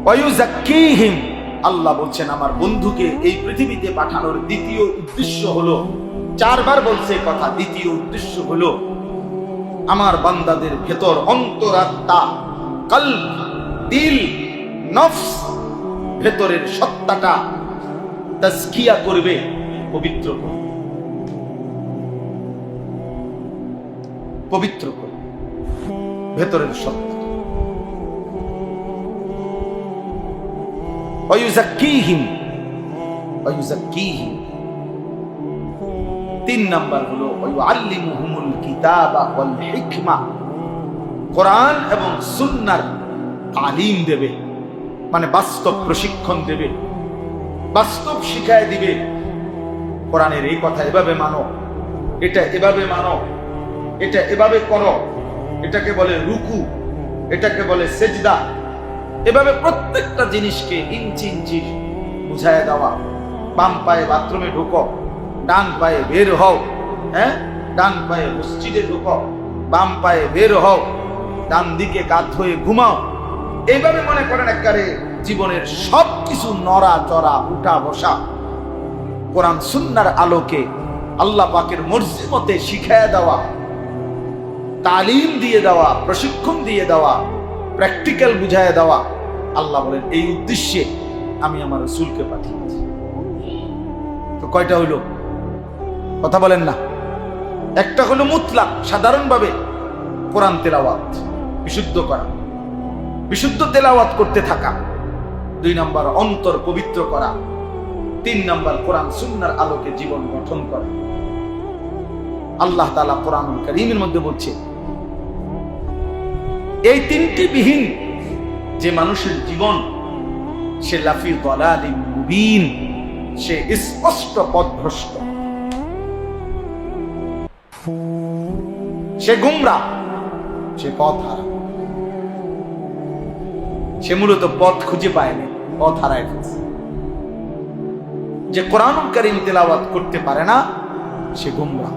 ওয়ায়ুযাক্কিহিম, আল্লাহ বলছেন আমার বন্ধুকে এই পৃথিবীতে পাঠানোর দ্বিতীয় উদ্দেশ্য হলো, 4 বার বলছে কথা, দ্বিতীয় উদ্দেশ্য হলো আমার বান্দাদের ভেতর অন্তরাত্মা, কলব, দিল, নফস, ভেতরের সত্তাটা তাজকিয়া করবে, পবিত্র করো, পবিত্র করো ভেতরের সত্তা। ওয়ায়ুযাক্কিহিম, ওয়ায়ুযাক্কিহিম। 3 নাম্বার হলো ওয়ায়ুআল্লিমুহুমুল কিতাবা ওয়াল হিকমা, কোরআন এবং সুন্নাহর তালিম দেবে, মানে বাস্তব প্রশিক্ষণ দেবে, বাস্তব শিখায় দিবে। কোরআনের এই কথা এভাবে মানো, এটা এভাবে মানো, এটা এভাবে করো, এটাকে বলে রুকু, এটাকে বলে সেজদা। এভাবে প্রত্যেকটা জিনিসকে ইঞ্চি ইঞ্চি বুঝায় দেওয়া। বাম পায়ে বাথরুমে ঢুকো, ডান পায়ে বের হও, হ্যাঁ, ডান পায়ে মসজিদে ঢুকো, বাম পায়ে বের হও, ডান দিকে কাত হয়ে ঘুমাও। এইভাবে মনে করেন একবারে জীবনের সবকিছু নড়া চড়া উঠা বসা কোরআন সুন্নাহর আলোকে আল্লাহ পাকের মর্জি মতে শিখায় দেওয়া, তালিম দিয়ে দেওয়া, প্রশিক্ষণ দিয়ে দেওয়া, প্র্যাকটিক্যাল বুঝায় দেওয়া। আল্লাহ বলেন এই উদ্দেশ্যে আমি আমার রাসূলকে পাঠিয়েছি। তো কয়টা হইল? কথা বলেন না। একটা হলো মুতলাক, সাধারণভাবে কোরআন তেলাওয়াত, বিশুদ্ধ করা, বিশুদ্ধ তেলাওয়াত করতে থাকা। 2 নাম্বার অন্তর পবিত্র করা। 3 নাম্বার কোরআন সুন্নাহর আলোকে জীবন গঠন করা। আল্লাহ তাআলা কোরআনুল কারীমের মধ্যে বলছে এই 3টি বিহীন যে মানুষের জীবন, সে লাফি দালালিন মুবিন, সে স্পষ্ট পথভ্রষ্ট, সে গুমরা, সে পথ হারা। সে মূলত পথ খুঁজে পায়নি, পথ হারায় ফেলছে। যে কোরআনুল কারীম তেলাওয়াত করতে পারে না, সে গুমরা।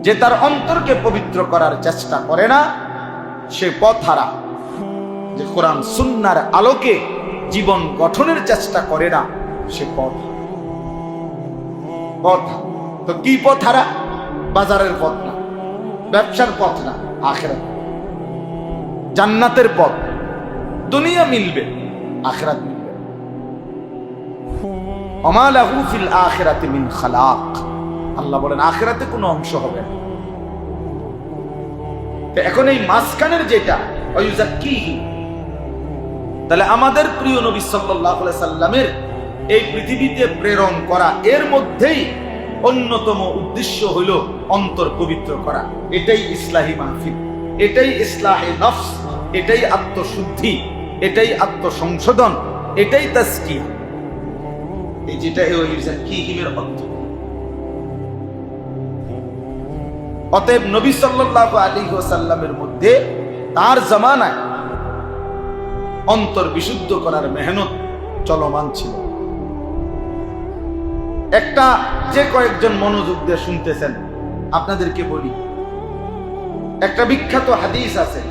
যে তার অন্তরকে পবিত্র করার চেষ্টা করে না, সে পথ হারা। যে কোরআন সুন্নাহর আলোকে জীবন গঠনের চেষ্টা করে না, সে পথ পথ। তো কি পথ হারা? বাজারের পথ না, ব্যবসার পথ না, আখিরাত, জান্নাতের পথ। দুনিয়া মিলবে, আখিরাত মিলবে। ওমা লাহু ফিল আখিরাতি মিন খালাক। আল্লাহ বলেন আখিরাতে কোনো অংশ হবে না। এখন এই মাঝখানের যেটা ওয়ায়ুযাক্কিহিম, তাহলে আমাদের প্রিয় নবী সাল্লাল্লাহু আলাইহি সাল্লামের এই পৃথিবীতে প্রেরণ করা, এর মধ্যেই অন্যতম উদ্দেশ্য হইল অন্তর পবিত্র করা। এটাই ইসলাহি মাহফিল, এটাই ইসলাহে নফস, এটাই আত্মশুদ্ধি, এটাই আত্মসংশোধন, এটাই তাজকিয়া। এই যেটা ওয়ায়ুযাক্কিহিমের অর্থ। অতএব নবী সাল্লাল্লাহু আলাইহি ওয়াসাল্লামের মধ্যে তার জামানায় অন্তর বিশুদ্ধ করার মেহনত চলমান ছিল। একটা যে কয়েকজন মনোযোগ দিয়ে শুনতেছেন আপনাদেরকে বলি, একটা বিখ্যাত হাদিস আছে।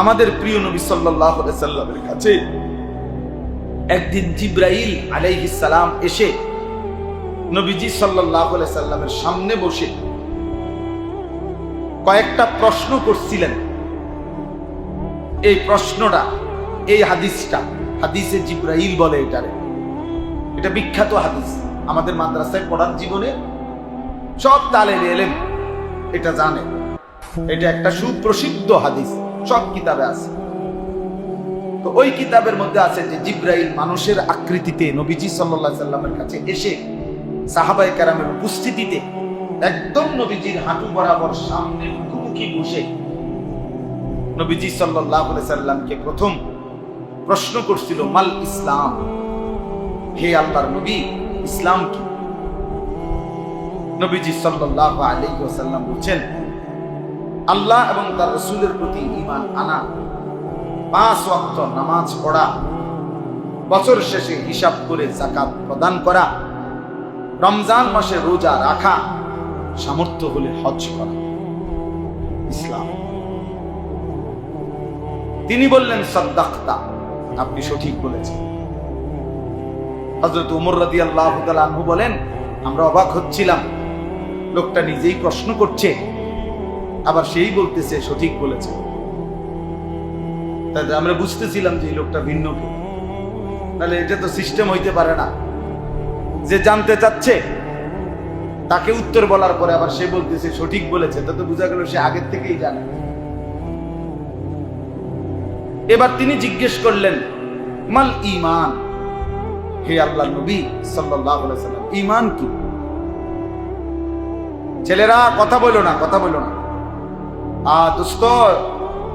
আমাদের প্রিয় নবী সাল্লাল্লাহু আলাইহি সাল্লামের কাছে একদিন জিবরাইল আলাইহিস সালাম এসে নবীজি সাল্লাল্লাহু আলাইহি সাল্লামের সামনে বসে কয়েকটা প্রশ্ন করছিলেন। এই প্রশ্নটা, এই হাদিসটা, হাদিসে জিবরাইল বলে এটারে। এটা বিখ্যাত হাদিস, আমাদের মাদ্রাসায় পড়ার জীবনে সব তালেবে ইলম এটা জানে। এটা একটা সুপ্রসিদ্ধ হাদিস, সব কিতাবে আছে। তো ওই কিতাবের মধ্যে আছে যে জিবরাইল মানুষের আকৃতিতে নবীজি সাল্লাল্লাহু আলাইহি সাল্লামের কাছে এসে সাহাবায়ে কেরামের উপস্থিতিতে একদম নবীজির হাঁটু বরাবর সামনে মুখোমুখি বসে নবীজি সাল্লাল্লাহু আলাইহি সাল্লামকে প্রথম প্রশ্ন করছিল, মাল ইসলাম, হে আল্লাহর নবী, ইসলাম কি? নবীজি সাল্লাল্লাহু আলাইহি ওয়াসাল্লাম বলেন, আল্লাহ এবং তার রাসূলের প্রতি ঈমান আনা, 5 ওয়াক্ত নামাজ পড়া, বছর শেষে হিসাব করে যাকাত প্রদান করা, রমজান মাসে রোজা রাখা, সামর্থ্য হলে হজ করা, ইসলাম। তিনি বললেন, সাদ্দাকতা, আপনি সঠিক বলেছেন। হযরত ওমর রাদিয়াল্লাহু তাআলা আনহু বলেন, আমরা অবাক হচ্ছিলাম, লোকটা নিজেই প্রশ্ন করছে আবার সেই বলতেছে সঠিক বলেছে। তাই আমরা বুঝতেছিলাম যে এই লোকটা ভিন্ন কেউ, তাহলে এটা তো সিস্টেম হইতে পারে না যে জানতে চাচ্ছে তাকে উত্তর বলার পরে আবার সে বলতেছে সঠিক বলেছে, তো বোঝা গেল সে আগের থেকেই জানে। এবার তিনি জিজ্ঞেস করলেন, মাল ঈমান, হে আল্লাহর নবী সাল্লাল্লাহু আলাইহি ওয়াসাল্লাম, ঈমান কি? ছেলেরা কথা বলো না, কথা বলো না। দোস্ত,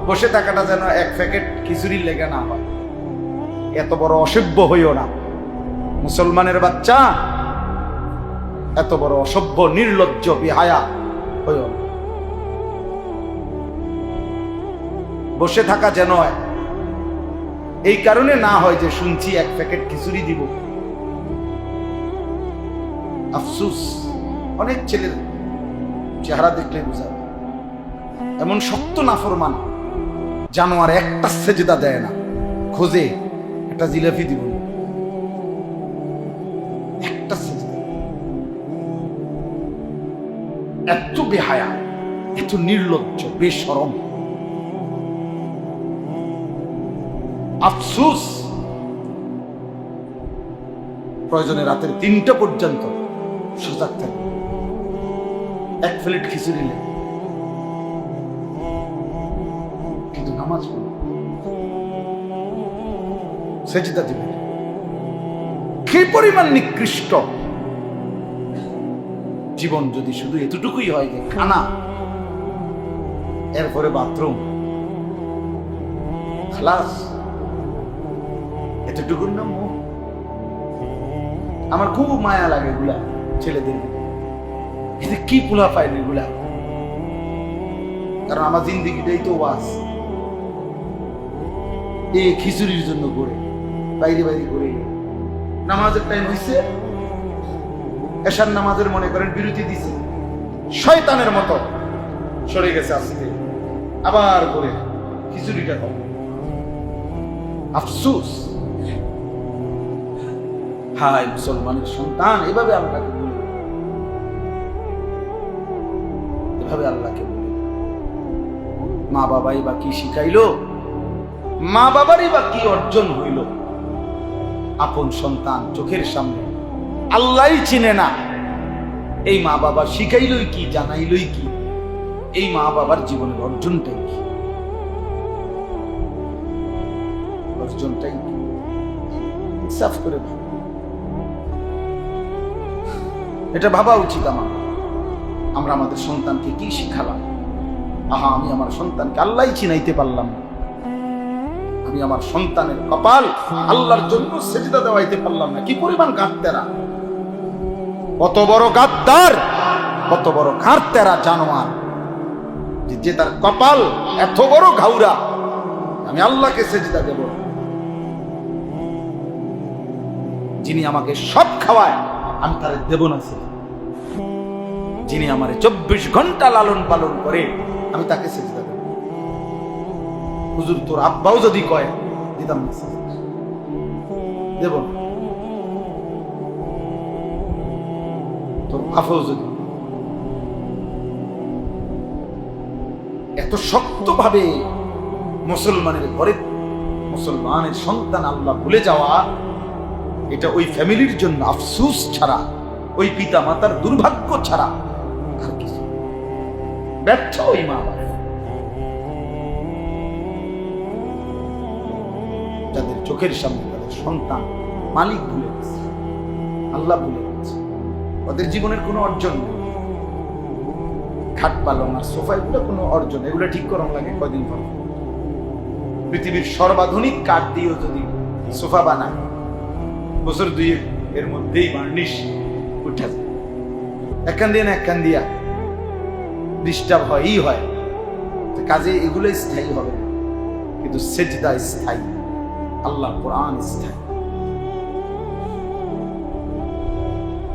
বসে থাকাটা যেন এক প্যাকেট খিচুড়ির লেগে না হয়। এত বড় অসভ্য হইও না মুসলমানের বাচ্চা, এত বড় অসভ্য নির্লজ্জ বেহায়া হইও না। বসে থাকা যেন এই কারণে না হয় যে শুনছি এক প্যাকেট খিচুড়ি দিব। আফসুস, অনেক ছেলের চেহারা দেখলে বোঝা যায় এমন শক্ত নাফরমান জানোয়ার, একটা সেজদা দেয় না, খোঁজে একটা জিলাপি দিব, একটা সেজদা। এত বেহায়া, এত নির্লজ্জ, বেশরম। আফসুস, প্রয়োজনে রাতের 3টা পর্যন্ত সজাগ থাকে, এক প্লেট খিচুড়ি নেই, কিন্তু নামাজ পড়ে সেজদা দিবে। কি পরিমাণ নিকৃষ্ট জীবন যদি শুধু এতটুকুই হয় যে খানা, এরপরে বাথরুম, খালাস, এতটুকুর নাম মুখ। আমার খুব মায়া লাগে এগুলা ছেলেদের, এতে কি পোলা পায়নি এগুলা, কারণ আমার জিন্দিগিটাই তো ওয়াজ। এই খিচুড়ির জন্য করে বাইরে বাইরে করে নামাজের টাইম হয়েছে, এশার নামাজের মনে করেন বিরতি দিছে, শয়তানের মতো সরে গেছে, আজকে আবার করে খিচুড়িটা কম। আফসুস, হায় মুসলমানের সন্তান, এভাবে আল্লাহকে বলি, এভাবে আল্লাহকে বলি। মা বাবাই বা কি শিখাইলো, মা বাবারই বা কি অর্জন হইল? আপন সন্তান চোখের সামনে, আল্লাহই চিনে না, এই মা বাবা শিখাইলই কি, জানাইলই কি? এই মা বাবার জীবনের অর্জনটাই কি? অর্জনটাই কি? ইনসাফ করে ভাব, এটা ভাবা উচিত আমার। আমরা আমাদের সন্তানকে কি শিখালাম? আহা, আমি আমার সন্তানকে আল্লাহই চিনাইতে পারলাম না, আমি আমার সন্তানের কপাল আল্লাহর জন্য সেজদা দেওয়াইতে পারলাম না। কি পরিমাণ গাদ্দারা, কত বড় গাদ্দার, কত বড় ঘাড়তেরা জানোয়ার, যে তার কপাল এত বড় ঘাউরা, আমি আল্লাহকে সেজদা দেব। যিনি আমাকে সব খাওয়ায় আমি তারে দেব না সেজদা। যিনি আমারে 24 ঘন্টা লালন পালন করে আমি তাকে সেজদা দেব। হুজুর, তোর আব্বাও যদি কয় দিতাম না, দেব না। তোর বাপও যদি, এত শক্তভাবে মুসলমানের ঘরে মুসলমানের সন্তান আল্লাহ ভুলে যাওয়া, এটা ওই ফ্যামিলির জন্য আফসোস ছাড়া, ওই পিতা মাতার দুর্ভাগ্য ছাড়া আর কিছু। ব্যর্থ ওই মা বাবা, যাদের চোখের সামনে তাদের সন্তান মালিক ভুলে গেছে, আল্লাহ ভুলে গেছে, ওদের জীবনের কোনো অর্জন নেই। খাট পালন আর সোফা, এগুলো কোনো অর্জন, এগুলো ঠিক করার লাগে কয়দিন পর। পৃথিবীর সর্বাধুনিক কাঠ দিয়েও যদি সোফা বানায়, বছর 2 এর মধ্যেই বার্নিশ উঠে যায়। একখান দিয়ে না একখান দিয়া ডিস্টার্ব হয়ই হয়, কাজে এগুলো স্থায়ী হবে, কিন্তু সেজদা স্থায়ী, আল্লাহ কোরআন স্থায়ী।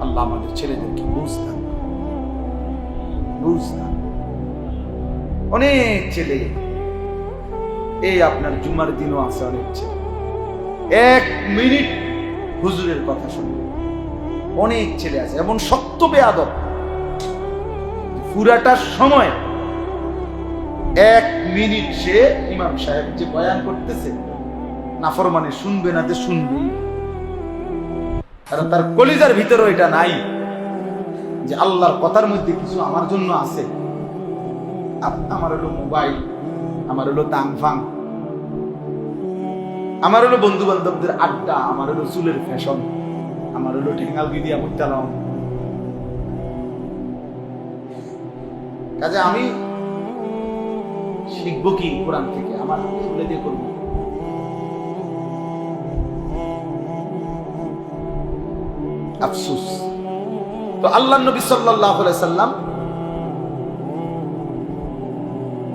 আল্লাহ আমাদের ছেলেদেরকে বুঝতাম, অনেক ছেলে, এই আপনার জুমার দিনও আছে অনেক ছেলে 1 মিনিট হুজুরের কথা শুনে, অনেক ছেলে আছে এমন শক্ত বেয়াদব, পুরাটা সময় 1 মিনিট সে ইমাম সাহেব যে বয়ান করতেছে নাফরমানে শুনবে না, যে শুনবেই, কারণ তার কলিজার ভিতরে এটা নাই যে আল্লাহর কথার মধ্যে কিছু আমার জন্য আছে। আমার হলো মোবাইল, আমার হলো তাংফাং, আমার হলো বন্ধু বান্ধবদের আড্ডা, আমার হলো চুলের ফ্যাশন, আমার হলো ঠেঙ্গাল গিদিয়া মুক্তালাম। কাজে আমি শিখবো কি কোরআন থেকে? আমার এগুলো দিয়ে করবো। আফসোস। তো আল্লাহ নবী সাল্লাল্লাহু আলাইহি সাল্লাম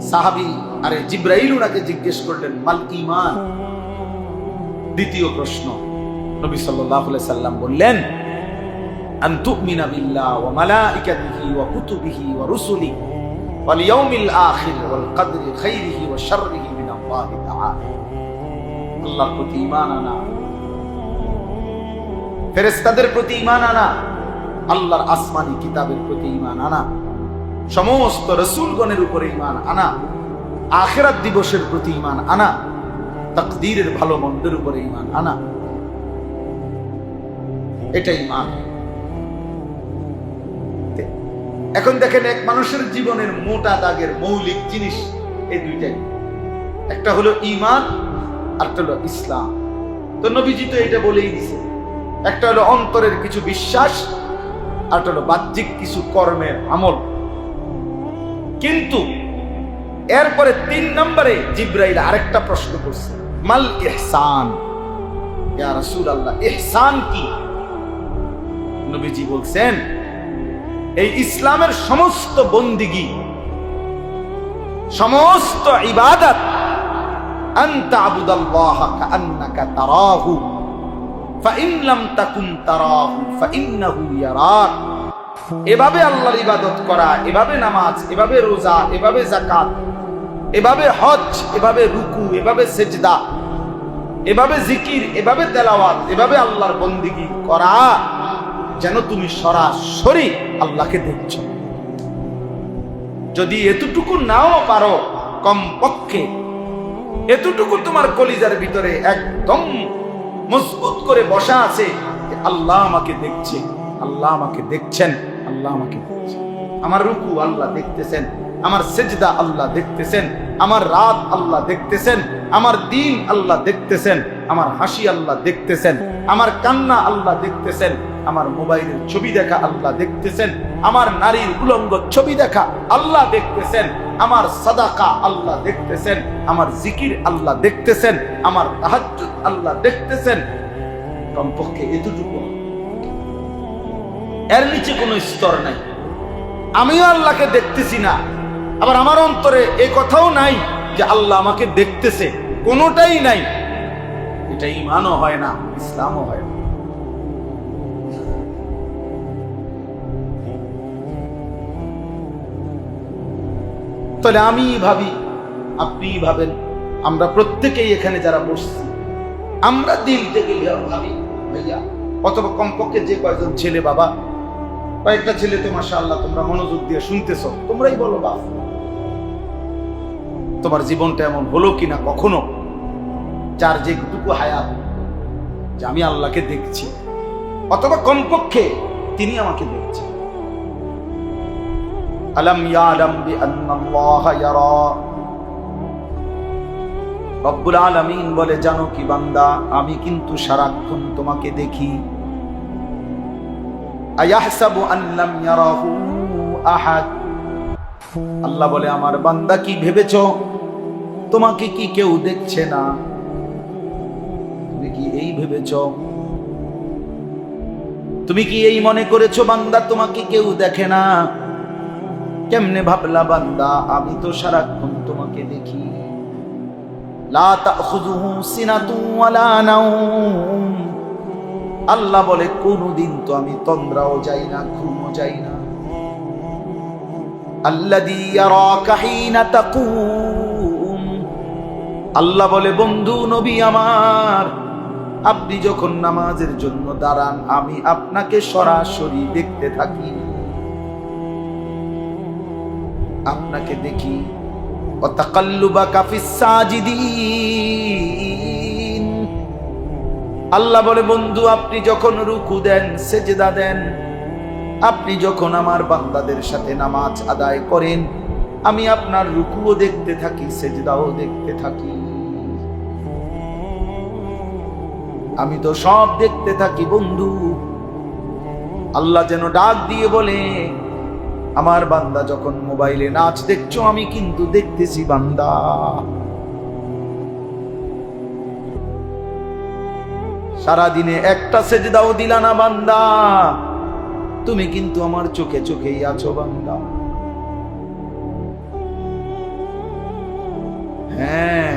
সাহাবী আরে জিবরাইল ওনাকে জিজ্ঞেস করলেন, মাল ঈমান? দ্বিতীয় প্রশ্ন। নবী সাল্লাল্লাহু আলাইহি সাল্লাম বললেন, আন তুমিনা বিল্লাহি ওয়া মালাইকাতিহি ওয়া কুতুবিহি ওয়া রুসুলিহি ওয়াল ইয়াউমিল আখির ওয়াল কদরি খাইরিহি ওয়া শাররিহি মিনাল্লাহি তাআলা। আল্লাহর প্রতি ঈমান আনা, ফেরেশতাদের প্রতি ঈমান আনা, আল্লাহর আসমানি কিতাবের প্রতি ঈমান আনা, সমস্ত রাসূলগণের উপরে ঈমান আনা, আখিরাত দিবসের প্রতি ঈমান আনা, তাকদীরের ভালো মন্দের উপরে ঈমান আনা, এটাই ঈমান। এখন দেখেন, এক মানুষের জীবনের মোটা দাগের মৌলিক জিনিস এই দুইটাই, একটা হলো ঈমান আর একটা হলো ইসলাম। তো নবীজি তো এটা বলেই দিয়েছে, একটা হলো অন্তরের কিছু বিশ্বাস আর একটা হলো বাহ্যিক কিছু কর্মের আমল। কিন্তু এরপরে 3 নম্বরে জিবরাইল আরেকটা প্রশ্ন করছে, মাল ইহসান? ইয়া রাসূলুল্লাহ, ইহসান কি? নবীজি বলছেন, এই ইসলামের সমস্ত বন্দিগি, সমস্ত ইবাদত, আনতা আবুদাল্লাহা কাআন্নাকা তারাহু ফাইন লাম তাকুন তারাহু ফাইন্নাহু ইয়ারাক। এভাবে আল্লাহর ইবাদত করা, এভাবে নামাজ, এভাবে রোজা, এভাবে যাকাত, এভাবে হজ, এভাবে রুকু, এভাবে সেজদা, এভাবে জিকির, এভাবে তেলাওয়াত, এভাবে আল্লাহর বন্দিগি করা যেন তুমি সরাসরি আল্লাহকে দেখছো। যদি এতটুকু নাও পারো, কমপক্ষে এতটুকু তোমার কলিজার ভিতরে একদম মজবুত করে বসা আছে, আল্লাহ আমাকে দেখছে, আল্লাহ আমাকে দেখছেন, আল্লাহ আমাকে দেখছেন। আমার রুকু আল্লাহ দেখতেছেন, আমার সেজদা আল্লাহ দেখতেছেন, আমার রাত আল্লাহ দেখতেছেন, আমার দিন আল্লাহ দেখতেছেন, আমার হাসি আল্লাহ দেখতেছেন, আমার কান্না আল্লাহ দেখতেছেন, আমার মোবাইলের ছবি দেখা আল্লাহ দেখতেছেন, আমার নারীর উলঙ্গ ছবি দেখা আল্লাহ দেখতেছেন, আমার সাদাকা আল্লাহ দেখতেছেন, আমার জিকির আল্লাহ দেখতেছেন, আমার তাহাজ্জুদ আল্লাহ দেখতেছেন। কমপক্ষে এতটুকু, এর নিচে কোনো স্তর নাই। আমিও আল্লাহকে দেখতেছি না, আবার আমার অন্তরে এই কথাও নাই যে আল্লাহ আমাকে দেখতেছে, কোনোটাই নাই। এটা ঈমানও হয় না, ইসলামও হয় না। তাহলে আমি ভাবি, আপনি ভাবেন, আমরা প্রত্যেকেই এখানে যারা বসছি, আমরা দিল থেকে ভাবি ভাইয়া, অথবা কমপক্ষে যে কয়েকজন ছেলে, বাবা কয়েকটা ছেলে তো মাশাআল্লাহ তোমরা মনোযোগ দিয়ে শুনতেছো, তোমরাই বলো বাপ, তোমার জীবনটা এমন হলো কিনা কখনো যার যেটুকু হায়াত যে আমি আল্লাহকে দেখছি, অথবা কমপক্ষে তিনি আমাকে দেখছেন। আলাম ইয়ালাম বিআন্নাল্লাহা ইয়ারা। রব্বুল আলামিন বলে, জানো কি বান্দা, আমি কিন্তু সারাক্ষণ তোমাকে দেখি। আয়াহসাবু আন লাম ইয়ারাহু আহাদ। আল্লাহ বলে, আমার বান্দা কি ভেবেছো তোমাকে কি কেউ দেখছে না? তুমি কি এই ভেবেছো? তুমি কি এই মনে করেছো বান্দা তোমাকে কেউ দেখে না? কেমনে ভাবলা বান্দা, আমি তো সারাক্ষণ তোমাকে দেখি। লা তাখুযুহু সিনাতু ওয়ালা নাওম। আল্লাহ বলে, কোনদিন তো আমি তন্দ্রাও যাই না, ঘুমও যাই না। আল্লাযী ইয়ারাকা হিনা তাকুম। আল্লাহ বলে, বন্ধু নবী আমার, আপনি যখন নামাজের জন্য দাঁড়ান, আমি আপনাকে সরাসরি দেখতে থাকি, আপনাকে দেখি। ওয়া তাকাল্লুবাকা ফিস সাজিদিন। আল্লাহ বলে, বন্ধু আপনি যখন রুকু দেন, সেজদা দেন, আপনি যখন আমার বান্দাদের সাথে নামাজ আদায় করেন, আমি আপনার রুকুও দেখতে থাকি, সেজদাও দেখতে থাকি। আমি তো সব দেখতে থাকি বন্ধু। আল্লাহ যেন ডাক দিয়ে বলে, আমার বান্দা যখন মোবাইলে নাচ দেখছো, আমি কিন্তু দেখতেছি বান্দা। সারাদিনে একটা সেজদাও দিলা না বান্দা, তুমি কিন্তু আমার চোখে চোখেই আছো বান্দা। হ্যাঁ,